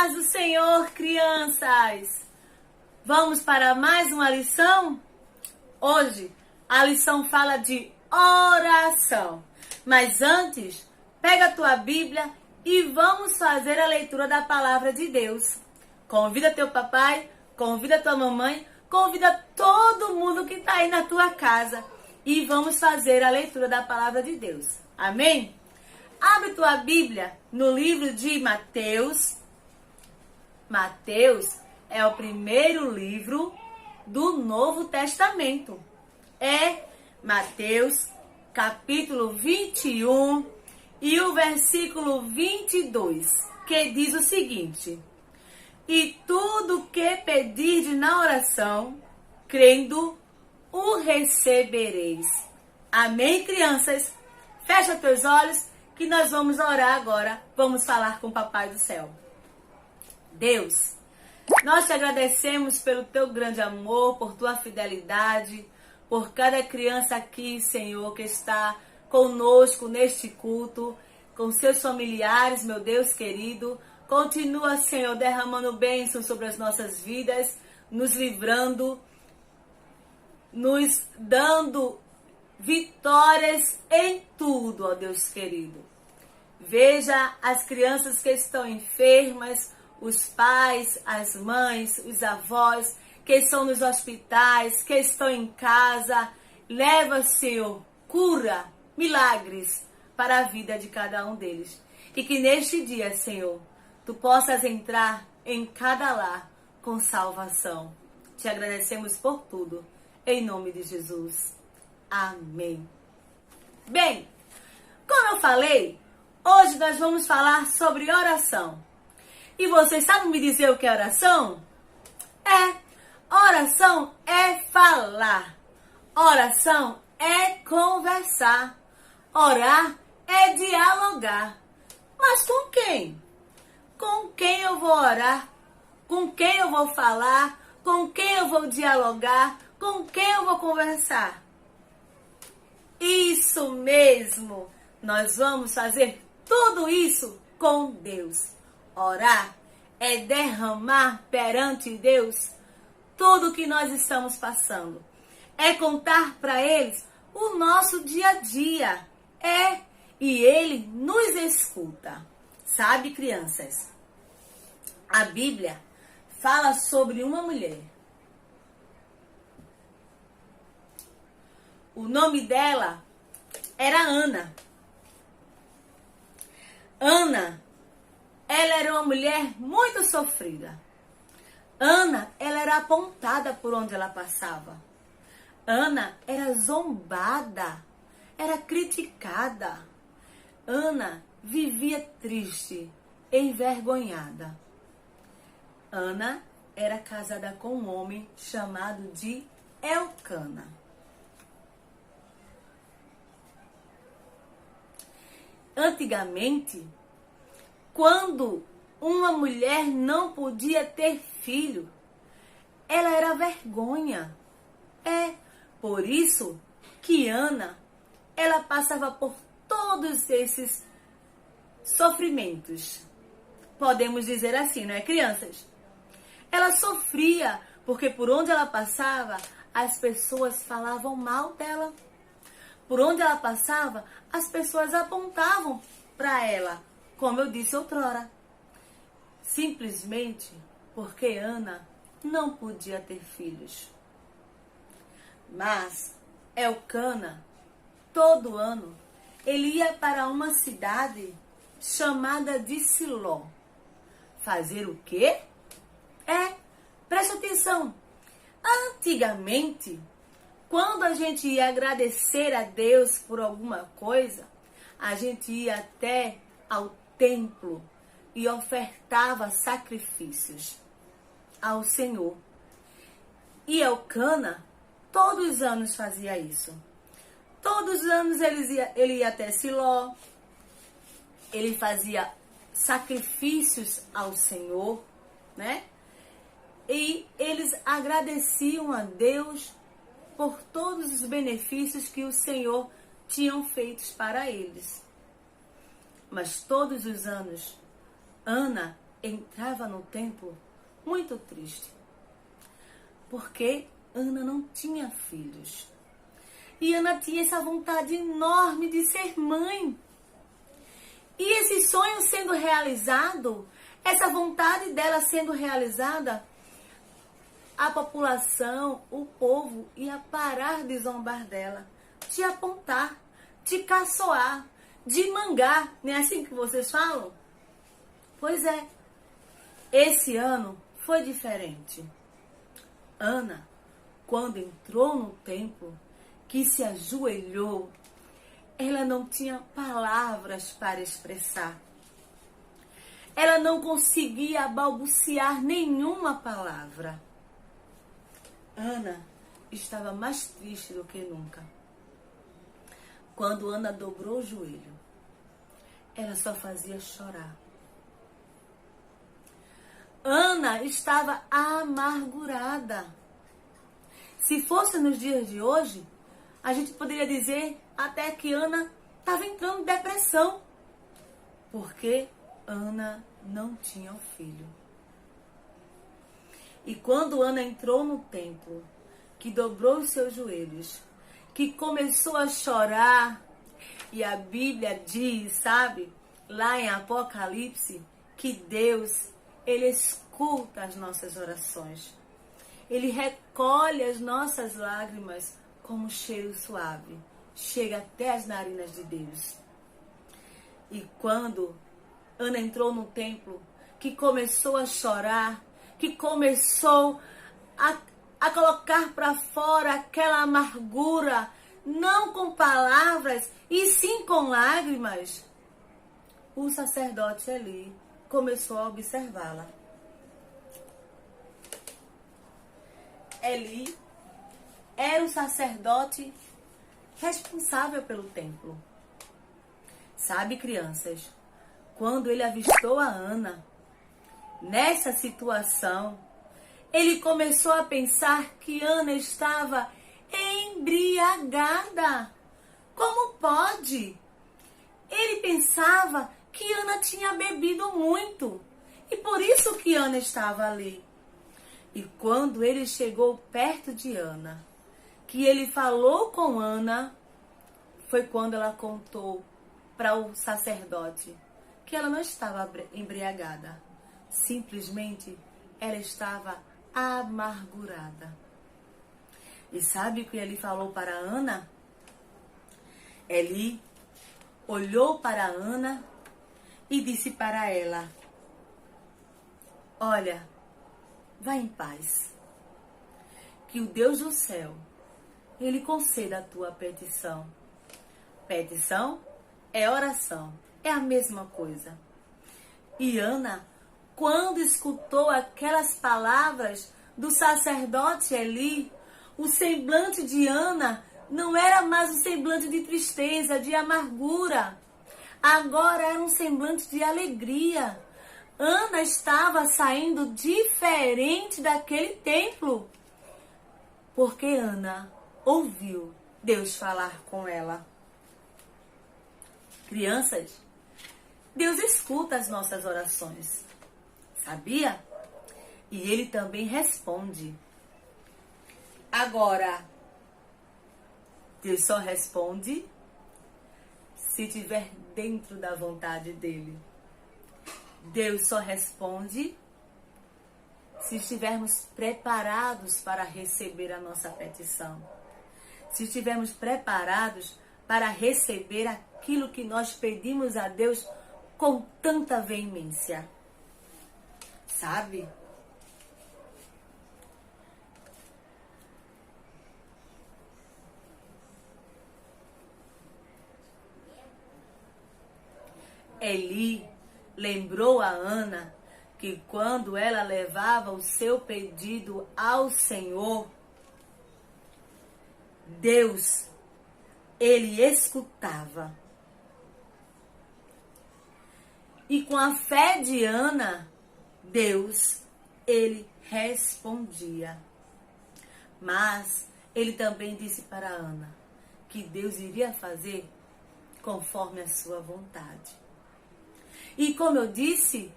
paz do Senhor, crianças! Vamos para mais uma lição? Hoje, a lição fala de oração. Mas antes, pega a tua Bíblia e vamos fazer a leitura da palavra de Deus. Convida teu papai, convida tua mamãe, convida todo mundo que está aí na tua casa. E vamos fazer a leitura da palavra de Deus. Amém? Abre tua Bíblia no livro de Mateus. Mateus é o primeiro livro do Novo Testamento. É Mateus, capítulo 21 e o versículo 22, que diz o seguinte: E tudo que pedirdes na oração, crendo, o recebereis. Amém, crianças? Fecha teus olhos que nós vamos orar agora. Vamos falar com o Papai do Céu. Deus, nós te agradecemos pelo teu grande amor, por tua fidelidade, por cada criança aqui, Senhor, que está conosco neste culto, com seus familiares, meu Deus querido. Continua, Senhor, derramando bênçãos sobre as nossas vidas, nos livrando, nos dando vitórias em tudo, ó Deus querido. Veja as crianças que estão enfermas, os pais, as mães, os avós, que estão nos hospitais, que estão em casa. Leva, Senhor, cura, milagres para a vida de cada um deles. E que neste dia, Senhor, tu possas entrar em cada lar com salvação. Te agradecemos por tudo. Em nome de Jesus. Amém. Bem, como eu falei, hoje nós vamos falar sobre oração. E vocês sabem me dizer o que é oração? Oração é falar. Oração é conversar. Orar é dialogar. Mas com quem? Com quem eu vou orar? Com quem eu vou falar? Com quem eu vou dialogar? Com quem eu vou conversar? Isso mesmo! Nós vamos fazer tudo isso com Deus. Orar é derramar perante Deus tudo o que nós estamos passando. É contar para eles o nosso dia a dia. E Ele nos escuta. Sabe, crianças? A Bíblia fala sobre uma mulher. O nome dela era Ana. Ana, ela era uma mulher muito sofrida. Ana, ela era apontada por onde ela passava. Ana era zombada, era criticada. Ana vivia triste, envergonhada. Ana era casada com um homem chamado de Elcana. Antigamente, quando uma mulher não podia ter filho, ela era vergonha. Por isso que Ana, ela passava por todos esses sofrimentos. Podemos dizer assim, não é, crianças? Ela sofria porque por onde ela passava, as pessoas falavam mal dela. Por onde ela passava, as pessoas apontavam para ela, como eu disse outrora. Simplesmente porque Ana não podia ter filhos. Mas Elcana, todo ano, ele ia para uma cidade chamada de Siló. Fazer o quê? Preste atenção. Antigamente, quando a gente ia agradecer a Deus por alguma coisa, a gente ia até ao templo e ofertava sacrifícios ao Senhor. E Elcana, todos os anos fazia isso. Todos os anos ele ia até Siló, ele fazia sacrifícios ao Senhor, né? E eles agradeciam a Deus por todos os benefícios que o Senhor tinham feitos para eles. Mas todos os anos, Ana entrava no templo muito triste, porque Ana não tinha filhos. E Ana tinha essa vontade enorme de ser mãe. E esse sonho sendo realizado, essa vontade dela sendo realizada, a população, o povo ia parar de zombar dela, de apontar, de caçoar, de mangar. Não é assim que vocês falam? Pois é, esse ano foi diferente. Ana, quando entrou no templo, que se ajoelhou, ela não tinha palavras para expressar. Ela não conseguia balbuciar nenhuma palavra. Ana estava mais triste do que nunca. Quando Ana dobrou o joelho, ela só fazia chorar. Ana estava amargurada. Se fosse nos dias de hoje, a gente poderia dizer até que Ana estava entrando em depressão, porque Ana não tinha um filho. E quando Ana entrou no templo, que dobrou os seus joelhos, que começou a chorar, e a Bíblia diz, sabe, lá em Apocalipse, que Deus, Ele escuta as nossas orações. Ele recolhe as nossas lágrimas como um cheiro suave. Chega até as narinas de Deus. E quando Ana entrou no templo, que começou a chorar, que começou a colocar para fora aquela amargura, não com palavras, e sim com lágrimas, o sacerdote Eli começou a observá-la. Eli era o sacerdote responsável pelo templo. Sabe, crianças, quando ele avistou a Ana nessa situação, ele começou a pensar que Ana estava embriagada. Como pode? Ele pensava que Ana tinha bebido muito e por isso que Ana estava ali. E quando ele chegou perto de Ana, que ele falou com Ana, foi quando ela contou para o sacerdote que ela não estava embriagada. Simplesmente ela estava amargurada. E sabe o que ele falou para Ana? Eli olhou para Ana e disse para ela: olha, vá em paz. Que o Deus do céu, Ele conceda a tua petição. Petição é oração, é a mesma coisa. E Ana, quando escutou aquelas palavras do sacerdote Eli, o semblante de Ana não era mais um semblante de tristeza, de amargura. Agora era um semblante de alegria. Ana estava saindo diferente daquele templo, porque Ana ouviu Deus falar com ela. Crianças, Deus escuta as nossas orações, sabia? E Ele também responde. Agora, Deus só responde se estiver dentro da vontade dEle. Deus só responde se estivermos preparados para receber a nossa petição. Se estivermos preparados para receber aquilo que nós pedimos a Deus com tanta veemência. Sabe? Eli lembrou a Ana que quando ela levava o seu pedido ao Senhor, Deus, Ele escutava. E com a fé de Ana, Deus, Ele respondia. Mas Ele também disse para Ana que Deus iria fazer conforme a sua vontade. E como eu disse,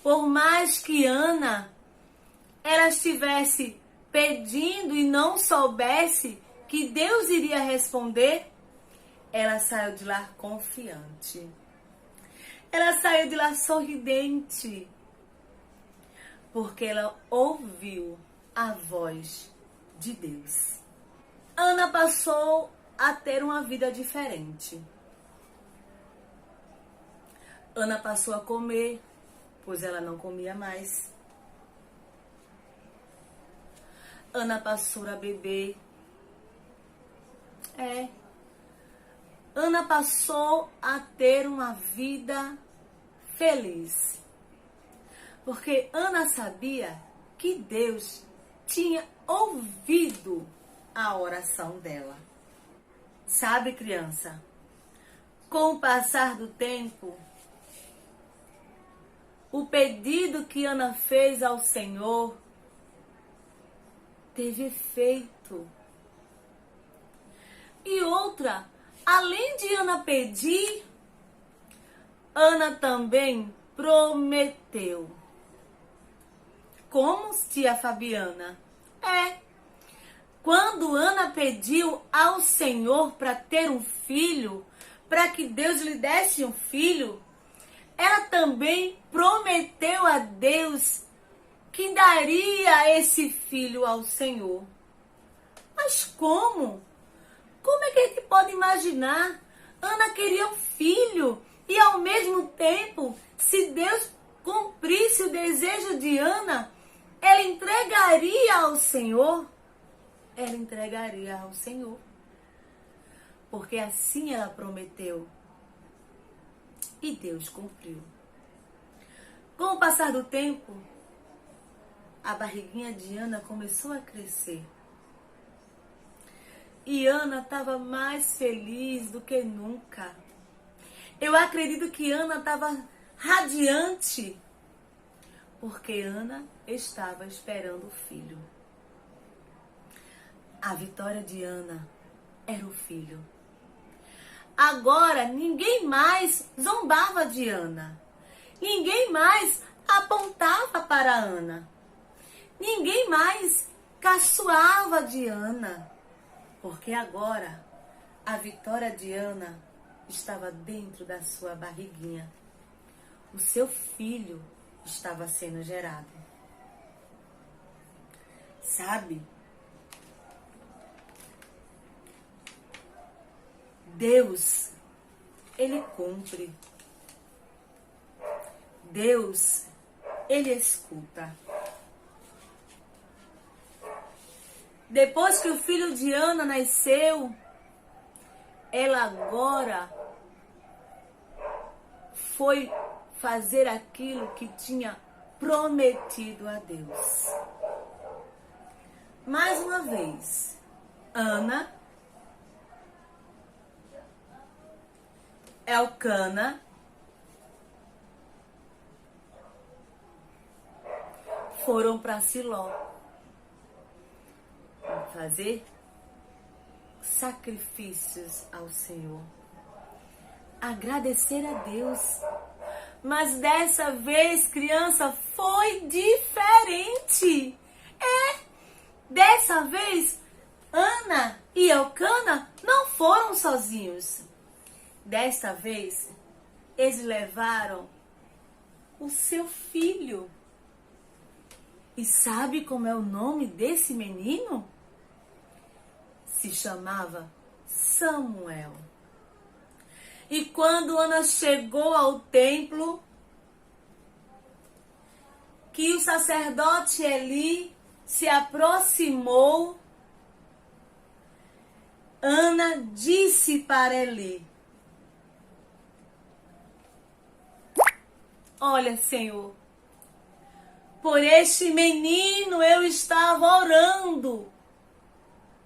Por mais que Ana ela estivesse pedindo e não soubesse que Deus iria responder, ela saiu de lá confiante. Ela saiu de lá sorridente, porque ela ouviu a voz de Deus. Ana passou a ter uma vida diferente. Ana passou a comer, pois ela não comia mais. Ana passou a beber. Ana passou a ter uma vida feliz. Porque Ana sabia que Deus tinha ouvido a oração dela. Sabe, criança? Com o passar do tempo, o pedido que Ana fez ao Senhor teve efeito. E outra, além de Ana pedir, Ana também prometeu. Como tia Fabiana? Quando Ana pediu ao Senhor para ter um filho, para que Deus lhe desse um filho, ela também prometeu a Deus que daria esse filho ao Senhor. Mas como? Como é que a gente pode imaginar? Ana queria um filho e ao mesmo tempo, se Deus cumprisse o desejo de Ana, ela entregaria ao Senhor. Ela entregaria ao Senhor. Porque assim ela prometeu. E Deus cumpriu. Com o passar do tempo, a barriguinha de Ana começou a crescer. E Ana estava mais feliz do que nunca. Eu acredito que Ana estava radiante, porque Ana estava esperando o filho. A vitória de Ana era o filho. Agora ninguém mais zombava de Ana. Ninguém mais apontava para Ana. Ninguém mais caçoava de Ana. Porque agora a vitória de Ana estava dentro da sua barriguinha. O seu filho estava sendo gerado. Sabe? Deus, Ele cumpre. Deus, Ele escuta. Depois que o filho de Ana nasceu, ela agora foi fazer aquilo que tinha prometido a Deus. Mais uma vez, Ana, Elcana, foram para Siló fazer sacrifícios ao Senhor, agradecer a Deus. Mas dessa vez, criança, foi diferente. Dessa vez, Ana e Elcana não foram sozinhos. Desta vez, eles levaram o seu filho. E sabe como é o nome desse menino? Se chamava Samuel. E quando Ana chegou ao templo, que o sacerdote Eli se aproximou, Ana disse para Eli: olha, Senhor, por este menino eu estava orando.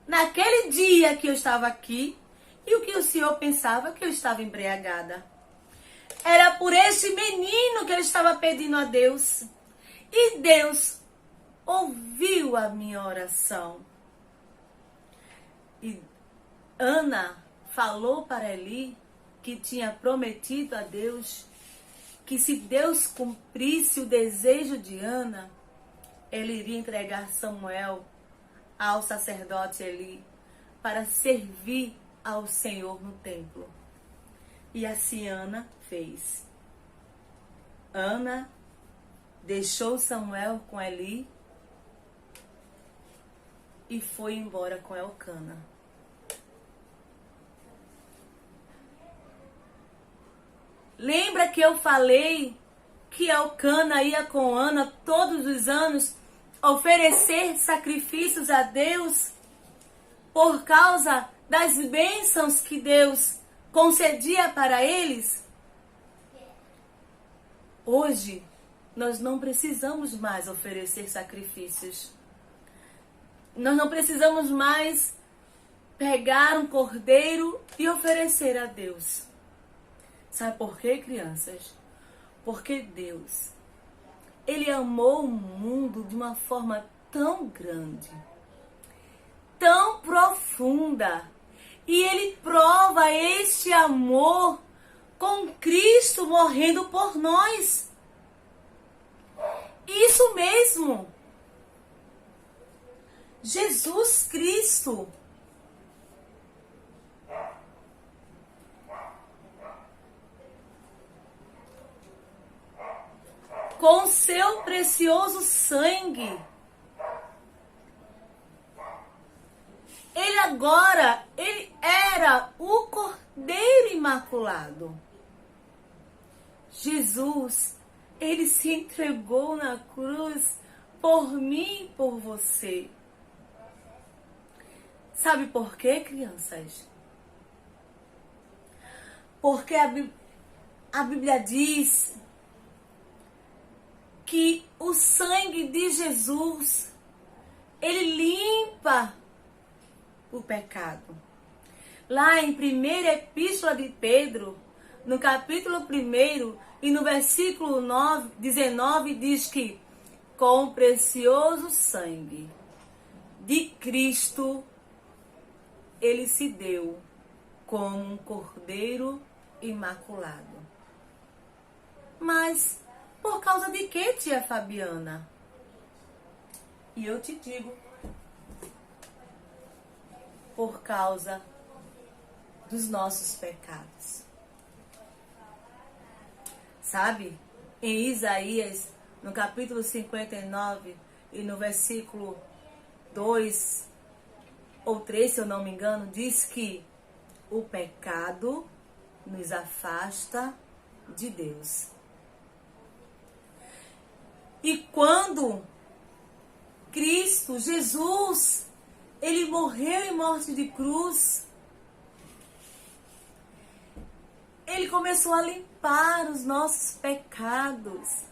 Naquele dia que eu estava aqui, e o que o Senhor pensava? Que eu estava embriagada. Era por este menino que eu estava pedindo a Deus. E Deus ouviu a minha oração. E Ana falou para Eli que tinha prometido a Deus que se Deus cumprisse o desejo de Ana, ele iria entregar Samuel ao sacerdote Eli para servir ao Senhor no templo. E assim Ana fez. Ana deixou Samuel com Eli e foi embora com Elcana. Lembra que eu falei que Elcana ia com Ana todos os anos oferecer sacrifícios a Deus por causa das bênçãos que Deus concedia para eles? Hoje, nós não precisamos mais oferecer sacrifícios. Nós não precisamos mais pegar um cordeiro e oferecer a Deus. Sabe por quê, crianças? Porque Deus, Ele amou o mundo de uma forma tão grande, tão profunda, e Ele prova este amor com Cristo morrendo por nós. Isso mesmo. Jesus Cristo. Com seu precioso sangue. Ele era o Cordeiro Imaculado. Jesus, ele se entregou na cruz por mim e por você. Sabe por quê, crianças? Porque a Bíblia diz que o sangue de Jesus, ele limpa o pecado. Lá em 1ª Epístola de Pedro, no capítulo 1 e no versículo 19, diz que com o precioso sangue de Cristo, ele se deu como um cordeiro imaculado. Mas por causa de que, tia Fabiana? E eu te digo, por causa dos nossos pecados. Sabe, em Isaías, no capítulo 59 e no versículo 2 ou 3, se eu não me engano, diz que o pecado nos afasta de Deus. E quando Cristo, Jesus, ele morreu em morte de cruz, ele começou a limpar os nossos pecados.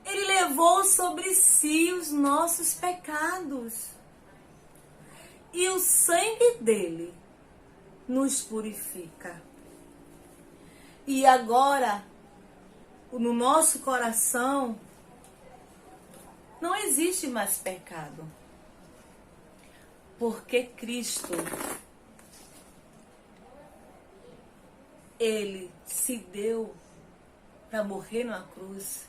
Ele levou sobre si os nossos pecados. E o sangue dele nos purifica. E agora, no nosso coração, não existe mais pecado. Porque Cristo, ele se deu para morrer na cruz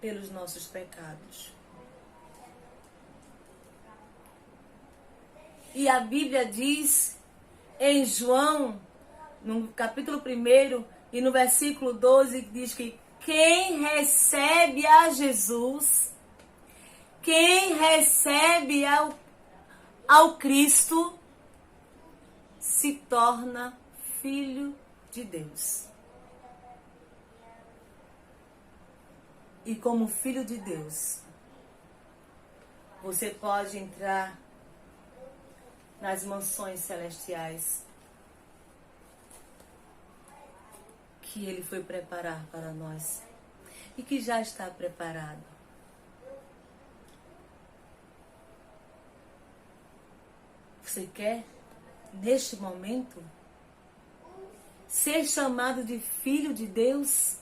pelos nossos pecados. E a Bíblia diz em João, no capítulo 1 e no versículo 12, diz que quem recebe a Jesus, quem recebe ao Cristo, se torna filho de Deus. E como filho de Deus, você pode entrar nas mansões celestiais que Ele foi preparar para nós e que já está preparado. Você quer, neste momento, ser chamado de filho de Deus?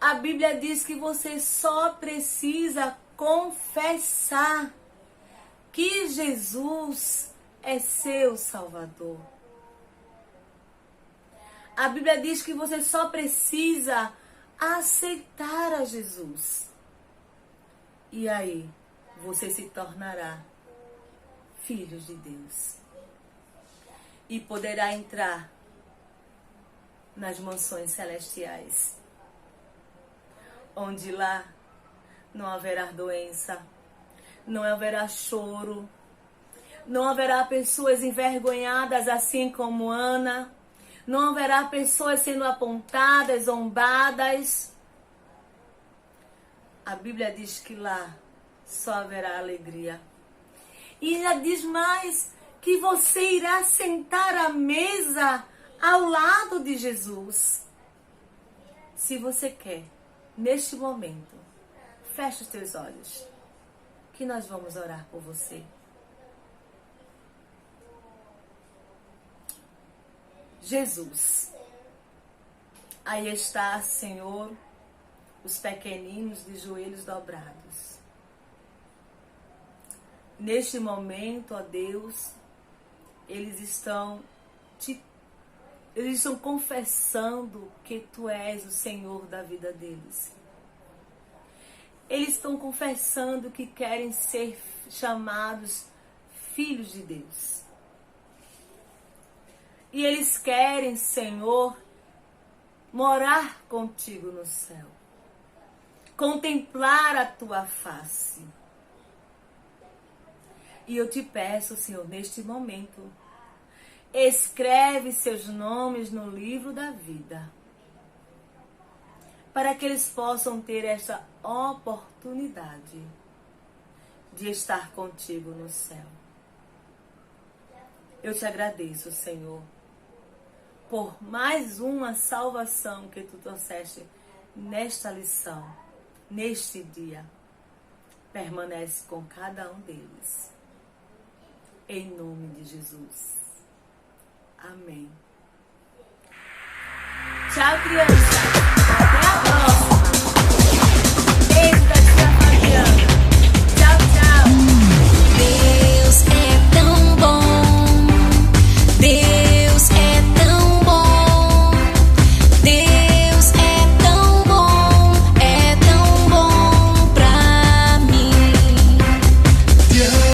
A Bíblia diz que você só precisa confessar que Jesus é seu Salvador. A Bíblia diz que você só precisa aceitar a Jesus. E aí, você se tornará filho de Deus. E poderá entrar nas mansões celestiais. Onde lá não haverá doença, não haverá choro, não haverá pessoas envergonhadas assim como Ana, não haverá pessoas sendo apontadas, zombadas. A Bíblia diz que lá só haverá alegria. E ainda diz mais que você irá sentar à mesa ao lado de Jesus. Se você quer, neste momento, feche os teus olhos, que nós vamos orar por você. Jesus, aí está, Senhor, os pequeninos de joelhos dobrados. Neste momento, ó Deus, eles estão confessando que Tu és o Senhor da vida deles. Eles estão confessando que querem ser chamados filhos de Deus. E eles querem, Senhor, morar contigo no céu. Contemplar a Tua face. E eu te peço, Senhor, neste momento, escreve seus nomes no livro da vida, para que eles possam ter esta oportunidade de estar contigo no céu. Eu te agradeço, Senhor, por mais uma salvação que Tu trouxeste nesta lição, neste dia. Permanece com cada um deles. Em nome de Jesus. Amém. Tchau, criança.